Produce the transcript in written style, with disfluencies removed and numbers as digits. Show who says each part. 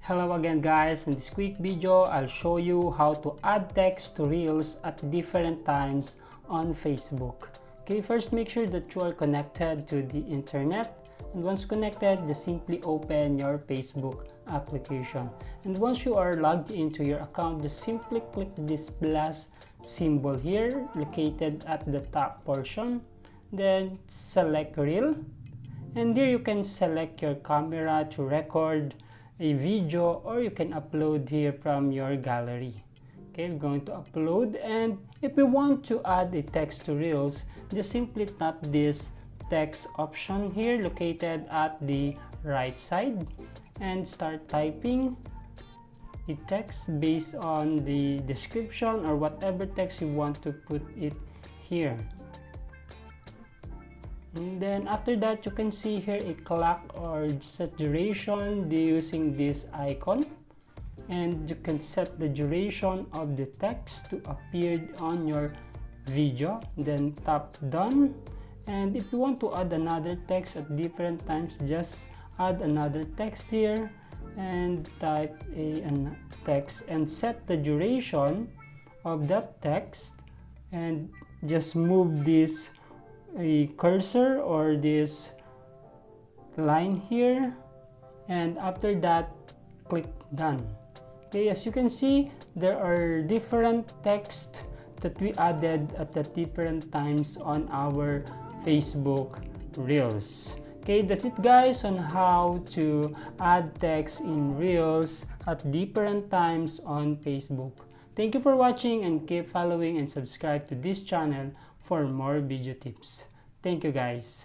Speaker 1: Hello again guys, in this quick video I'll show you how to add text to Reels at different times on Facebook. Okay, first make sure that you are connected to the internet, and once connected, just simply open your Facebook application. And once you are logged into your account, just simply click this plus symbol here located at the top portion, then select Reel, and here you can select your camera to record a video, or you can upload here from your gallery. Okay, we're going to upload, and if we want to add a text to Reels, just simply tap this text option here located at the right side and start typing a text based on the description or whatever text you want to put it here. And then after that, you can see here a clock or set duration using this icon, and you can set the duration of the text to appear on your video. Then tap done, and if you want to add another text at different times, just add another text here and type a text and set the duration of that text, and just move this a cursor or this line here, and after that click done. Okay, as you can see, there are different text that we added at the different times on our Facebook Reels. Okay, that's it guys on how to add text in Reels at different times on Facebook. Thank you for watching, and keep following and subscribe to this channel for more video tips. Thank you guys.